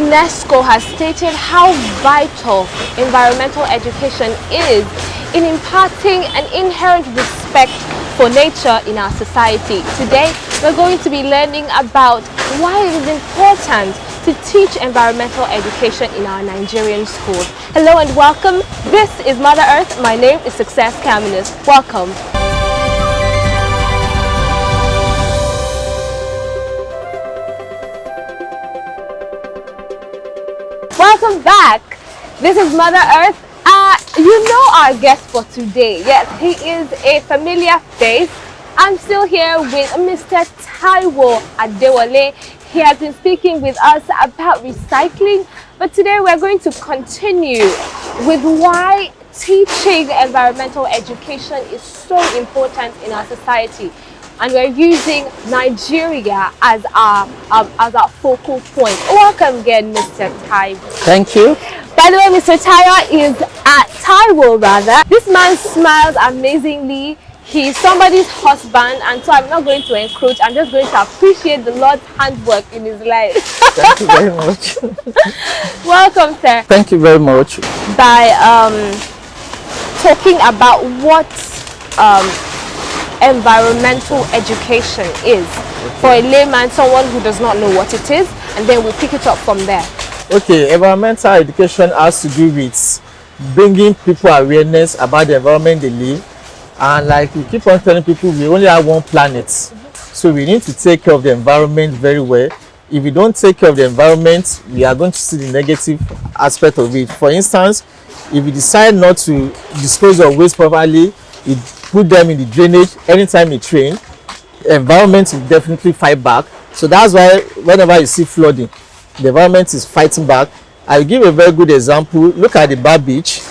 UNESCO has stated how vital environmental education is in imparting an inherent respect for nature in our society. Today, we're going to be learning about why it is important to teach environmental education in our Nigerian schools. Hello and welcome. This is Mother Earth. My name is Success Caminus. Welcome. Welcome back. This is Mother Earth. You know our guest for today. Yes, he is a familiar face. I'm still here with Mr. Taiwo Adewale. He has been speaking with us about recycling, but today we're going to continue with why teaching environmental education is so important in our society. And we're using Nigeria as our focal point. Welcome again, Mr. Taiwo. Thank you. By the way, Mr. Taiwo rather. This man smiles amazingly. He's somebody's husband, and so I'm not going to encroach. I'm just going to appreciate the Lord's handwork in his life. Thank you very much. Welcome, sir. Thank you very much. By talking about what environmental education is for a layman, someone who does not know what it is, and then we'll pick it up from there. Okay, environmental education has to do with bringing people awareness about the environment they live, and like we keep on telling people, we only have one planet, so we need to take care of the environment very well. If we don't take care of the environment, we are going to see the negative aspect of it. For instance, if we decide not to dispose of waste properly, we put them in the drainage anytime it rains, environment will definitely fight back. So that's why whenever you see flooding, the environment is fighting back. I'll give a very good example. Look at the Bar Beach.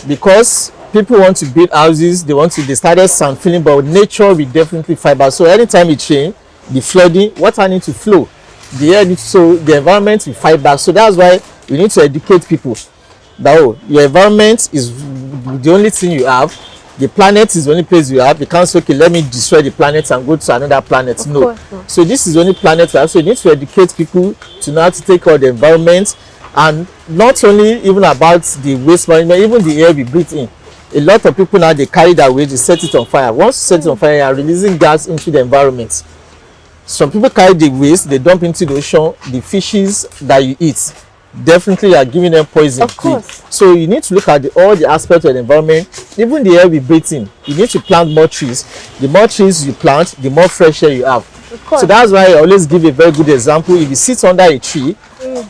Because people want to build houses, they started sand filling, but nature will definitely fight back. So anytime it rains, the flooding, water needs to flow. The air needs, so the environment will fight back. So that's why we need to educate people that your environment is the only thing you have. The planet is the only place you have. You can't say, okay, let me destroy the planet and go to another planet. No. So this is the only planet we have. So you need to educate people to know how to take care of the environment, and not only even about the waste management, even the air we breathe in. A lot of people now, they carry that waste, they set it on fire. Once you set it on fire, you are releasing gas into the environment. Some people carry the waste, they dump into the ocean. The fishes that you eat, definitely you are giving them poison. Of course. So you need to look at all the aspects of the environment, even the air we breathe in. You need to plant more trees. The more trees you plant, the more fresh air you have. Of course. So that's why I always give a very good example. If you sit under a tree,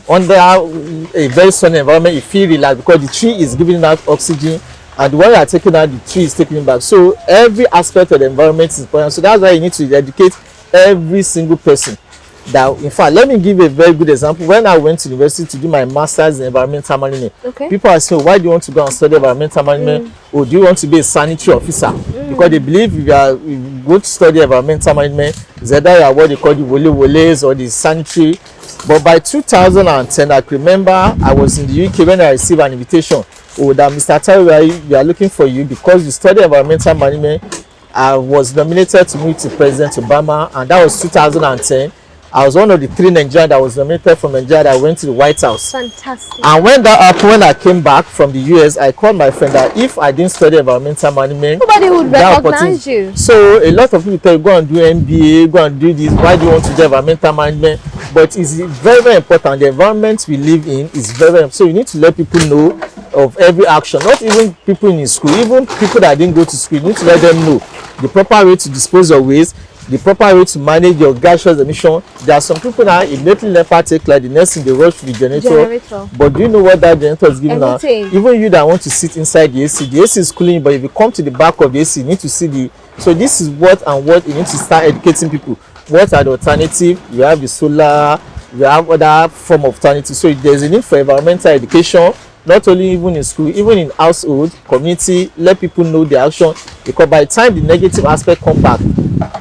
under a very sunny environment, you feel relaxed because the tree is giving out oxygen, and when you are taking out, the tree is taking it back. So every aspect of the environment is important. So that's why you need to educate every single person. That, in fact, let me give a very good example. When I went to university to do my master's in environmental management, people are saying, why do you want to go and study environmental management? Or do you want to be a sanitary officer? Because they believe if you go to study environmental management, it's either you are what they call the woles or the sanitary. But by 2010, I remember I was in the UK when I received an invitation. That Mr. Taiwo, we are looking for you because you study environmental management. I was nominated to meet with President Obama, and that was 2010. I was one of the 3 Nigerians that was nominated from Nigeria that went to the White House. Fantastic. And when that happened, when I came back from the US, I called my friend that if I didn't study environmental management, nobody would recognize you. So a lot of people tell you, go and do MBA, go and do this. Why do you want to do environmental management? But it's very, very important. The environment we live in is very, very important. So you need to let people know of every action. Not even people in school, even people that didn't go to school. You need to let them know the proper way to dispose of waste, the proper way to manage your gaseous emission. There are some people now immediately never take like the next thing they rush to the generator. But do you know what that generator is giving out? Even you that want to sit inside the AC is cooling, but if you come to the back of the AC, you need to see the. So this is what you need to start educating people. What are the alternatives? You have the solar, you have other form of alternatives. So there's a need for environmental education. Not only even in school, even in household, community, let people know the action, because by the time the negative aspect come back,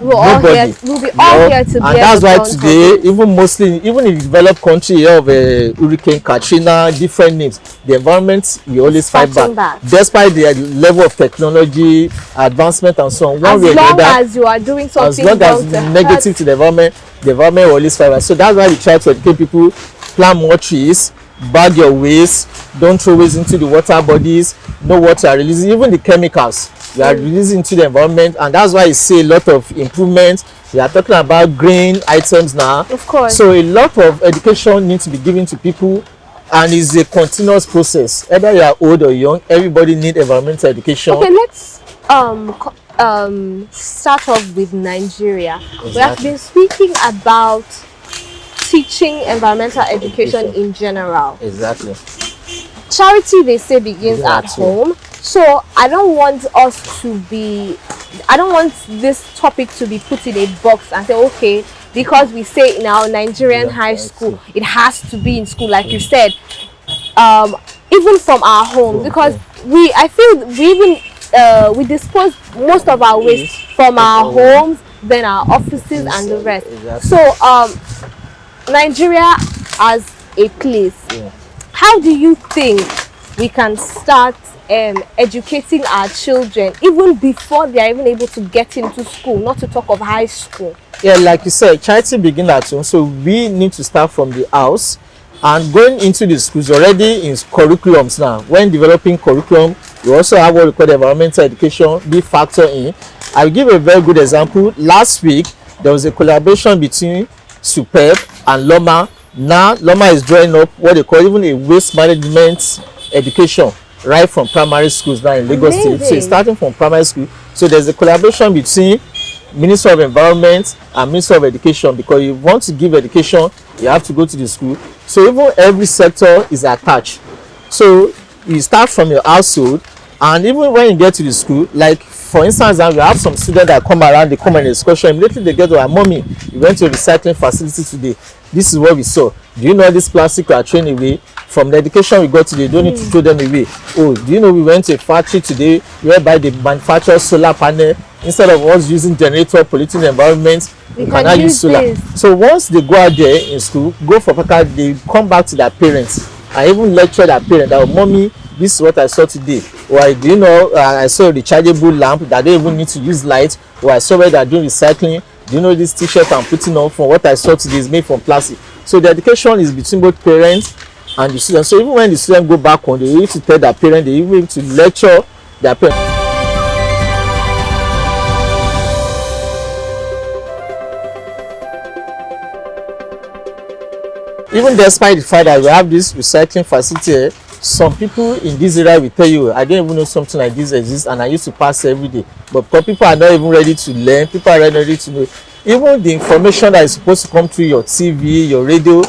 Nobody. We'll be all here to and that's why today, even mostly, even in the developed country, you have Hurricane Katrina, different names. The environment, we always fight back, despite the level of technology, advancement, and so on. As long as you are doing something, as long as negative to the environment will always fight back. So that's why we try to educate people: plant more trees, bag your waste, don't throw waste into the water bodies, know what you are releasing, even the chemicals we are releasing into the environment. And that's why you see a lot of improvements. We are talking about green items now, of course. So a lot of education needs to be given to people, and it's a continuous process. Either you are old or young, everybody needs environmental education. Okay, let's start off with Nigeria. Exactly. We have been speaking about teaching environmental education in general. Exactly. Charity, they say, begins at home. So I don't want this topic to be put in a box and say, okay, because we say in our Nigerian high school, it has to be in school, like you said, even from our homes, because I feel we dispose most of our waste from our homes, then our offices and the rest. So Nigeria as a place, how do you think we can start educating our children even before they are even able to get into school, not to talk of high school? Yeah, like you said, charity begins at home, so we need to start from the house and going into the schools already in curriculums now. When developing curriculum, we also have what we call environmental education be factor in. I'll give a very good example. Last week there was a collaboration between Superb and Loma. Now Loma is drawing up what they call even a waste management education right from primary schools now in Lagos State. So it's starting from primary school. So there's a collaboration between Minister of Environment and Minister of Education, because you want to give education, you have to go to the school. So even every sector is attached. So you start from your household, and even when you get to the school, like for instance, we have some students that come around, they come on excursion, immediately they get to, mommy, we went to a recycling facility today. This is what we saw. Do you know this plastic we are throwing away? From the education we got today, don't need to throw them away. Oh, do you know we went to a factory today whereby they manufacture solar panel? Instead of us using generator polluting the environment, we can now use solar. This. So once they go out there in school, go for practical, they come back to their parents and even lecture their parents that, oh, mommy, this is what I saw today. Or do you know, I saw a rechargeable lamp that don't even need to use light. Or I saw where they're doing recycling. Do you know this t-shirt I'm putting on from what I saw today is made from plastic? So the education is between both parents and the students. So even when the students go back home, they need to tell their parents, they even need to lecture their parents. Even despite the fact that we have this recycling facility, some people in this area will tell you, I didn't even know something like this exists, and I used to pass every day. But because people are not even ready to learn, people are not ready to know. Even the information that is supposed to come through your TV, your radio,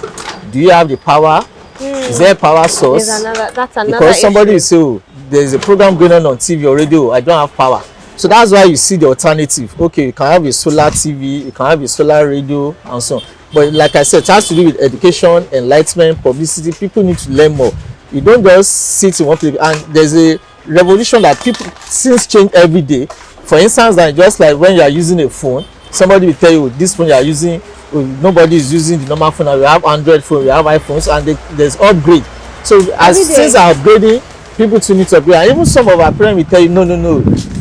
do you have the power? Is there a power source? That's another because somebody issue. will say, oh, there's a program going on TV or radio, I don't have power. So that's why you see the alternative. Okay, you can have a solar TV, you can have a solar radio, and so on. But like I said, it has to do with education, enlightenment, publicity. People need to learn more. You don't just sit in one place. And there's a revolution that people things change every day. For instance, that just like when you are using a phone, somebody will tell you this phone you are using, nobody is using the normal phone. We have Android phone, we have iPhones, and there's upgrade. So as things are upgrading, people too need to upgrade. And even some of our parents will tell you, no.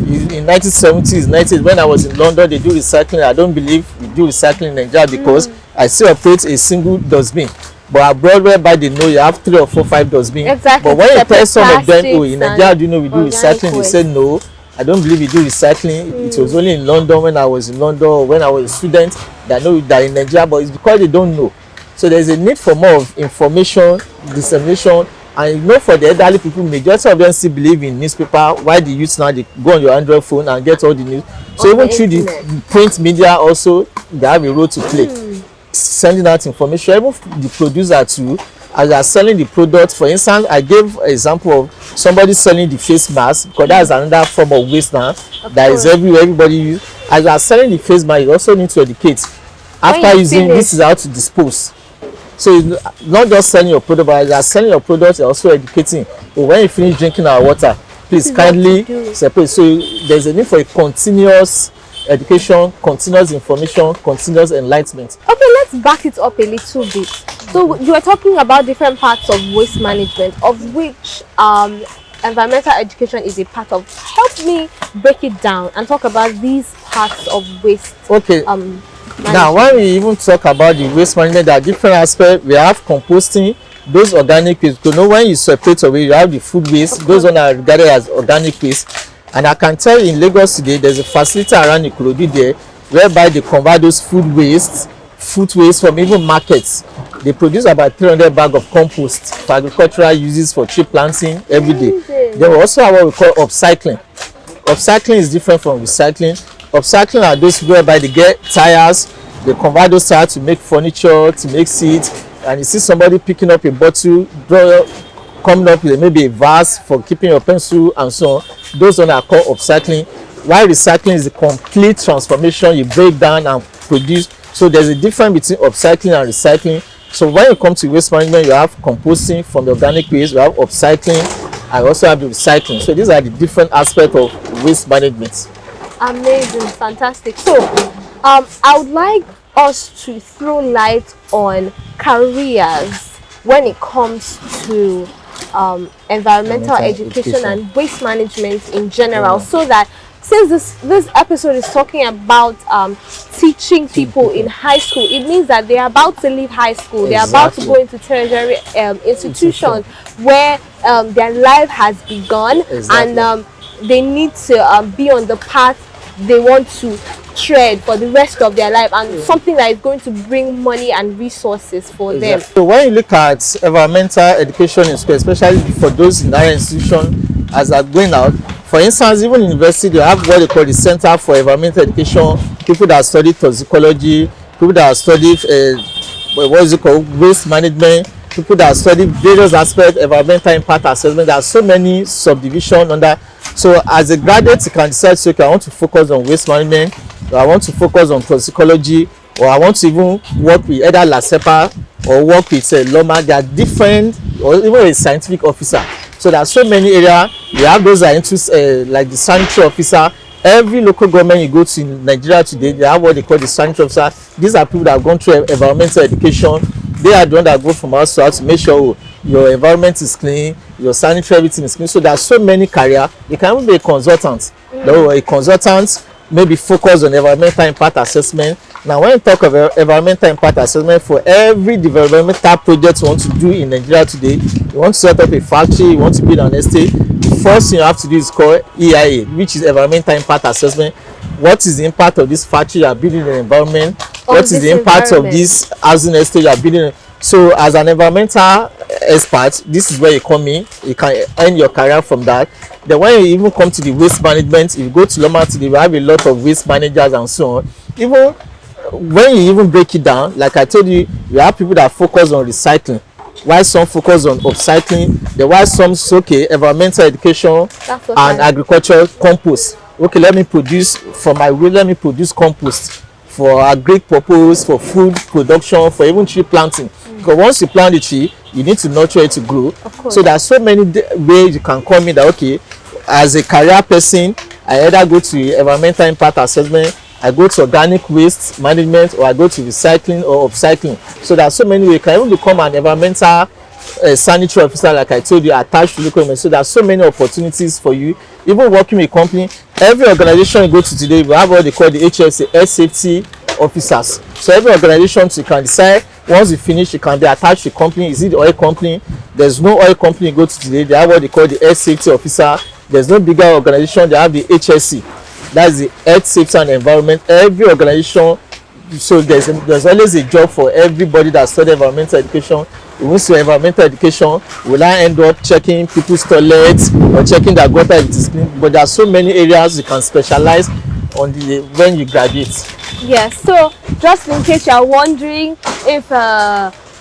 In 1970s, 90s, when I was in London, they do recycling. I don't believe we do recycling in Nigeria because I still operate a single dustbin. But abroad, whereby they know you have 3 or 4, 5 dustbins. Exactly. But when you tell some of them, oh, in Nigeria, do you know we do recycling? They say no. I don't believe we do recycling. It was only in London, when I was in London, or when I was a student, that know that in Nigeria, but it's because they don't know. So there's a need for more of information, dissemination, and you know, for the elderly people, majority of them still believe in newspaper. Why the youth now, they go on your Android phone and get all the news. So even through the print media also, they have a role to play. Sending out information, even the producer too, as they are selling the product. For instance, I gave an example of somebody selling the face mask, because that is another form of waste now that is everywhere, everybody use. As they are selling the face mask, you also need to educate. After using, this is how to dispose. So it's not just selling your product, but as you are selling your product, you're also educating. But when you finish drinking our water, please kindly separate. So there's a need for a continuous education, continuous information, continuous enlightenment. Okay, let's back it up a little bit. So you are talking about different parts of waste management, of which environmental education is a part of. Help me break it down and talk about these parts of waste. Okay. Now, when we even talk about the waste management, there are different aspects. We have composting, those organic waste. You know, when you separate away, you have the food waste. Those ones are regarded as organic waste. And I can tell you in Lagos today, there's a facility around Ikorodu there, whereby they convert those food waste from even markets. They produce about 300 bags of compost for agricultural uses for tree planting every day. They also have what we call upcycling. Upcycling is different from recycling. Upcycling are those whereby they get tires, they convert those tires to make furniture, to make seats, and you see somebody picking up a bottle, coming up with maybe a vase for keeping your pencil and so on. Those ones are called upcycling. While recycling is the complete transformation, you break down and produce. So there's a difference between upcycling and recycling. So when you come to waste management, you have composting from the organic waste, you have upcycling, and also have the recycling. So these are the different aspects of waste management. Amazing, fantastic. So I would like us to throw light on careers when it comes to environmental education and waste management in general, so that since this episode is talking about teaching people in high school, it means that they are about to leave high school. They are about to go into tertiary institutions where their life has begun, and they need to be on the path they want to tread for the rest of their life, and something that is going to bring money and resources for them. So when you look at environmental education in school, especially for those in higher institution as are going out, for instance, even in university, they have what they call the Center for Environmental Education, people that study toxicology, people that study waste management, people that study various aspects, environmental impact assessment. There are so many subdivisions under. So as a graduate, you can decide, so, okay, I want to focus on waste management, or I want to focus on toxicology, or I want to even work with either LASEPA or work with LOMA. They are different, or even a scientific officer. So there are so many areas. We have those that are into like the sanitary officer. Every local government you go to in Nigeria today, they have what they call the sanitary officer. These are people that have gone through environmental education. They are the ones that go from house to house to make sure your environment is clean, your sanitary everything is clean. So there are so many careers. You can even be a consultant. A consultant maybe focus on environmental impact assessment. Now when you talk about environmental impact assessment, for every developmental project you want to do in Nigeria today, you want to set up a factory, you want to build an estate, the first thing you have to do is called EIA, which is environmental impact assessment. What is the impact of this factory you are building in the environment? What is the impact of this housing estate you are building? So as an environmental expert, this is where you come in. You can earn your career from that. Then when you even come to the waste management, if you go to Loma today, we have a lot of waste managers and so on. Even when you even break it down, like I told you, you have people that focus on recycling, while some focus on upcycling, then while some say, okay, environmental education and agricultural compost. Okay, let me produce for my way, let me produce compost for agric purpose, for food production, for even tree planting. Because once you plant the tree, you need to nurture it to grow. So there are so many ways you can come in that, okay, as a career person, I either go to environmental impact assessment, I go to organic waste management, or I go to recycling or upcycling. So there are so many ways. You can even become an environmental sanitary officer, like I told you, attached to local government. So there are so many opportunities for you. Even working with a company, every organization you go to today, we have what they call the HSA, health safety officers. So every organization, you can decide, once you finish, you can be attached to a company. Is it the oil company? There's no oil company you go to today, they have what they call the health safety officer. There's no bigger organization, they have the HSC, that's the health safety and environment. Every organization, so there's always a job for everybody that study environmental education. We went to environmental education, will I end up checking people's toilets or checking their gutter if it is clean? But there are so many areas you can specialize on when you graduate. Yes, so just in case you are wondering if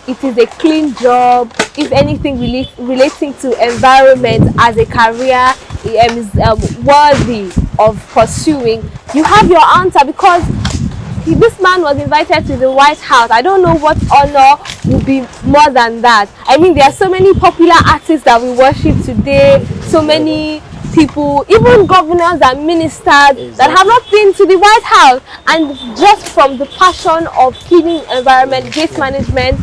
it is a clean job, if anything relating to environment as a career is worthy of pursuing, you have your answer, because this man was invited to the White House. I don't know what honor would be more than that. I mean, there are so many popular artists that we worship today, so many people, even governors and ministers that have not been to the White House, and just from the passion of keeping environment, waste management,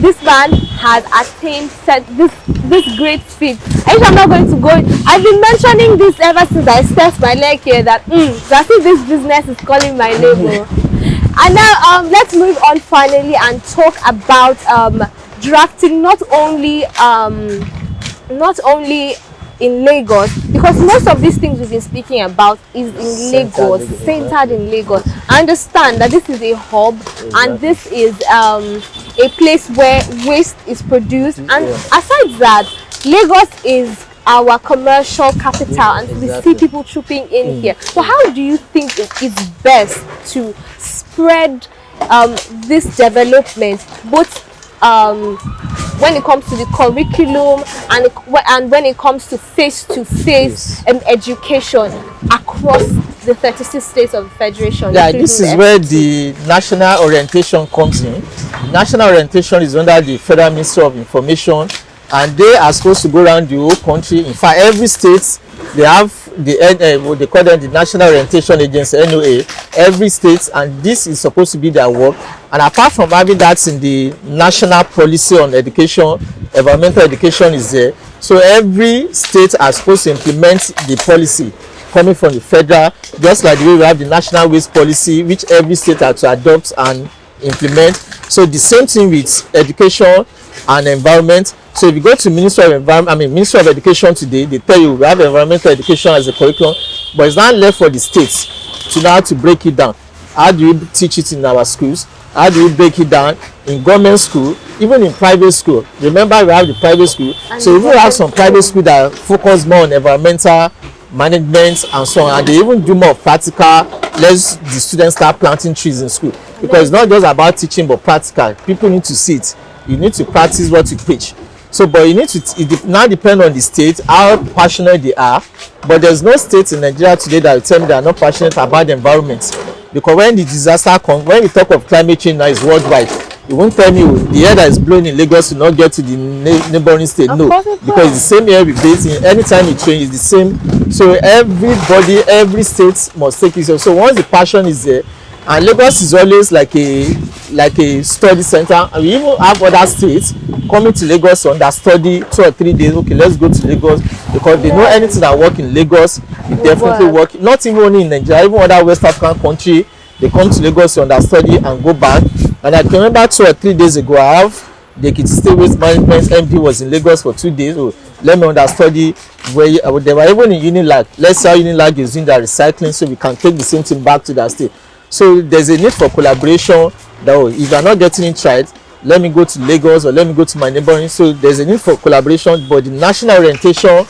this man has attained this great feat. I'm not going to go. I've been mentioning this ever since I stepped my leg here, that as if this business is calling my name. And now let's move on finally and talk about drafting, not only in Lagos, because most of these things we've been speaking about is in Lagos, centered in Lagos. I understand that this is a hub, and this is a place where waste is produced, and aside that, Lagos is our commercial capital, and we see people trooping in here. So how do you think it is best to spread this development, both when it comes to the curriculum and when it comes to face-to-face education across the 36 states of the Federation? Yeah, this is where the national orientation comes in. National orientation is under the Federal Ministry of Information, and they are supposed to go around the whole country. In fact, every state, they have what they call them, the National Orientation Agency, NOA, every state, and this is supposed to be their work. And apart from having that in the national policy on education, environmental education is there. So every state are supposed to implement the policy coming from the federal, just like the way we have the national waste policy, which every state has to adopt and implement. So the same thing with education and environment. So if you go to Ministry of Education today, they tell you we have environmental education as a curriculum, but it's not left for the states to now to break it down. How do we teach it in our schools? How do we break it down in government school, even in private school? Remember, we have the private school. So if we have some private school that focus more on environmental management and so on, and they even do more practical, let the students start planting trees in school, because it's not just about teaching but practical. People need to see it. You need to practice what you preach. So, but you need to, it now depends on the state, how passionate they are. But there's no state in Nigeria today that will tell me they are not passionate about the environment. Because when the disaster comes, when we talk of climate change now, is worldwide. You won't tell me the air that is blowing in Lagos will not get to the neighboring state. No, because it's the same air we breathe in. Anytime it changes, it's the same. So everybody, every state must take it. So once the passion is there, and Lagos is always like a study center, and we even have other states coming to Lagos to understudy 2 or 3 days. Okay, let's go to Lagos, because they know anything that work in Lagos, it definitely work. Not even only in Nigeria, even other West African country, they come to Lagos to understudy and go back. And I can remember 2 or 3 days ago, I have the State Waste Management MP was in Lagos for 2 days. So let me understudy where they were even in Unilag. Let's say Unilag is doing their recycling, so we can take the same thing back to that state. So there's a need for collaboration. That if you are not getting it right, let me go to Lagos or let me go to my neighboring. So there's a need for collaboration. But the national orientation,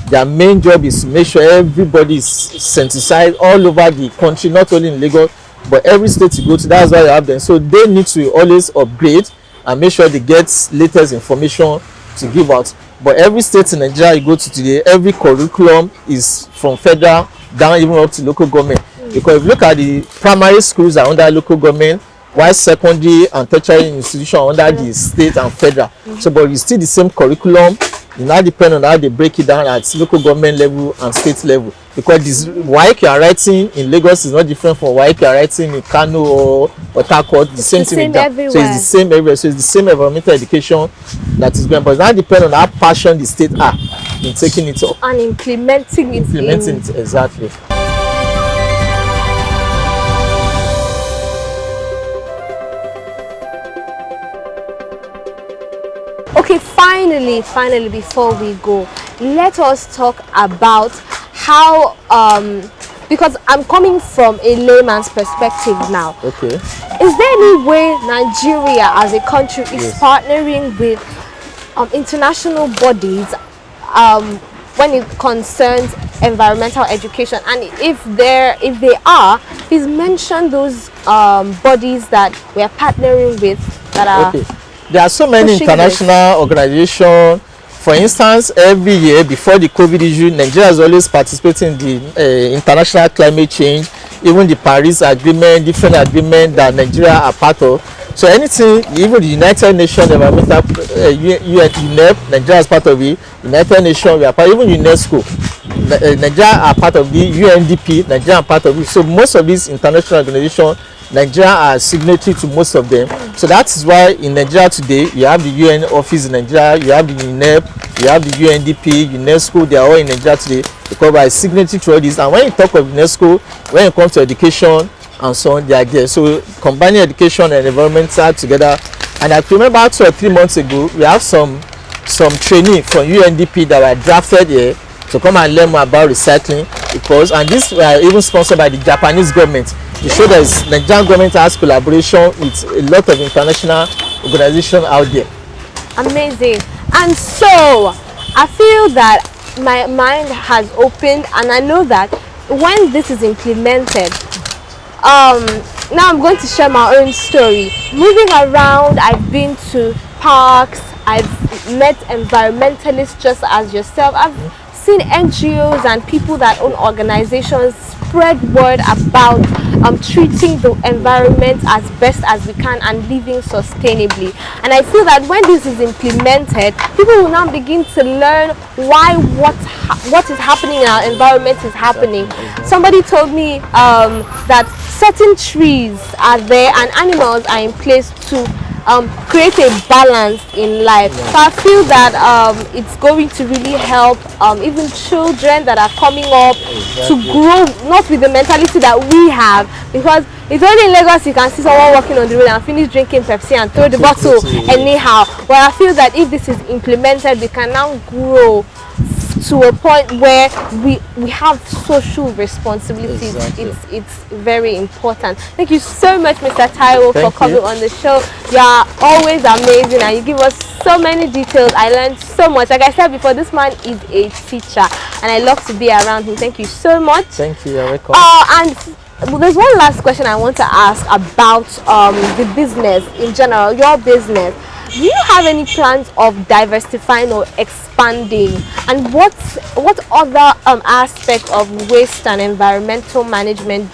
their main job is to make sure everybody is sensitized all over the country, not only in Lagos, but every state you go to. That's why you have them. So they need to always upgrade and make sure they get latest information to give out. But every state in Nigeria you go to today, every curriculum is from federal down even up to local government. Because if you look at the primary schools are under local government, while secondary and tertiary institutions are under the state and federal. So, but you still the same curriculum. It now depends on how they break it down at local government level and state level. Because this WAEC you are writing in Lagos is not different from WAEC you are writing in Kano or Harcourt. The same thing. So it's the same everywhere. So it's the same environmental education that is going. But it now depends on how passionate the state are in taking it up and implementing it. It exactly. Okay, finally, before we go, let us talk about how, because I'm coming from a layman's perspective now. Okay. Is there any way Nigeria as a country is partnering with international bodies when it concerns environmental education? And if they are, please mention those bodies that we are partnering with that are. Okay. There are so many international organizations. For instance, every year before the COVID issue, Nigeria is always participating in the international climate change, even the Paris Agreement, different agreements that Nigeria are part of. So anything, even the United Nations Environmental UNEP, Nigeria is part of it. United Nations, we are part, even UNESCO. Nigeria are part of the UNDP, Nigeria are part of it. So most of these international organizations, Nigeria are signatory to most of them. So that is why in Nigeria today, you have the UN office in Nigeria, you have the UNEP, you have the UNDP, UNESCO, they are all in Nigeria today because we are signatory to all this. And when you talk of UNESCO, when it comes to education and so on, they are there. So combining education and environmental together. And I remember 2 or 3 months ago, we have some training from UNDP that were drafted here to come and learn more about recycling, because, and this were even sponsored by the Japanese government to show that the Nigerian government has collaboration with a lot of international organizations out there. Amazing. And so I feel that my mind has opened, and I know that when this is implemented, now I'm going to share my own story. Moving around, I've been to parks, I've met environmentalists just as yourself. I've seen NGOs and people that own organizations spread word about treating the environment as best as we can and living sustainably. And I feel that when this is implemented, people will now begin to learn why what is happening in our environment is happening. Somebody told me that certain trees are there and animals are in place to create a balance in life. So I feel that it's going to really help even children that are coming up to grow not with the mentality that we have, because it's only in Lagos you can see someone walking on the road and finish drinking Pepsi and throw the bottle anyhow. But I feel that if this is implemented, we can now grow to a point where we have social responsibilities. It's very important. Thank you so much, Mr. Taiwo, for coming on the show. You are always amazing and you give us so many details. I learned so much. Like I said before, this man is a teacher and I love to be around him. Thank you so much. Thank you. You're welcome. And there's one last question I want to ask about the business in general, your business. Do you have any plans of diversifying or expanding? And what other aspect of waste and environmental management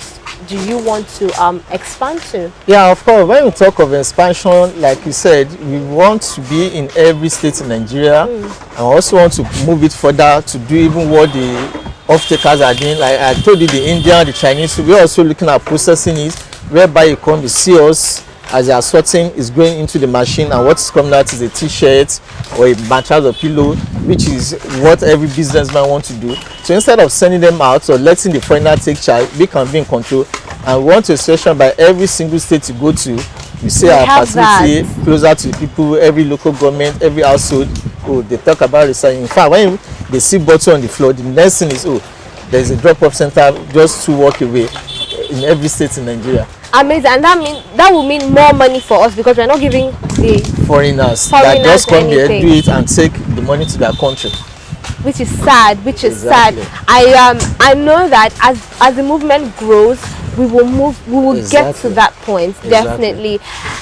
do you want to expand to? Yeah, of course. When we talk of expansion, like you said, we want to be in every state in Nigeria, and also want to move it further to do even what the off-takers are doing. Like I told you, the Indian, the Chinese, so we're also looking at processing it, whereby you come to see us as they are sorting is going into the machine, and what's coming out is a t-shirt or a mattress or pillow, which is what every businessman wants to do. So instead of sending them out or letting the foreigner take charge, we can be in control, and we want to ensure by every single state you go to, you see our facility closer to the people, every local government, every household. Oh, they talk about recycling. In fact, when they see bottle on the floor, the next thing is, oh, there's a drop-off center just 2 walk away in every state in Nigeria. Amazing. And that will mean more money for us, because we're not giving the foreigners that just come here, do it and take the money to their country, which is sad. Sad. I know that as the movement grows, we will get to that point. Definitely.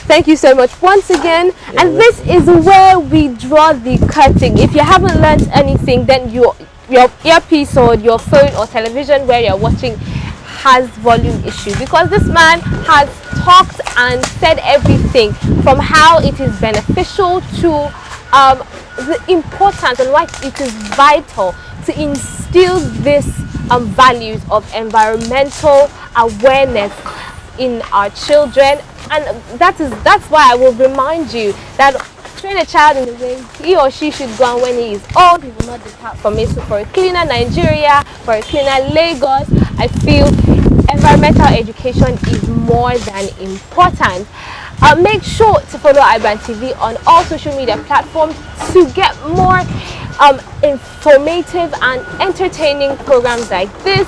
Thank you so much once again. And this is where we draw the curtain. If you haven't learned anything, then your earpiece or your phone or television where you're watching has volume issue, because this man has talked and said everything from how it is beneficial to the importance and why it is vital to instill this values of environmental awareness in our children. And that's why I will remind you that train a child in the way he or she should go, and when he is old, he will not depart from it. So for a cleaner Nigeria, for a cleaner Lagos, I feel environmental education is more than important. Make sure to follow iBrandTV on all social media platforms to get more informative and entertaining programs like this.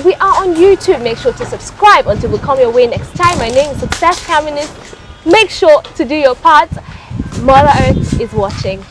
We are on YouTube. Make sure to subscribe until we come your way next time. My name is Success Caminist. Make sure to do your part. Mother Earth is watching.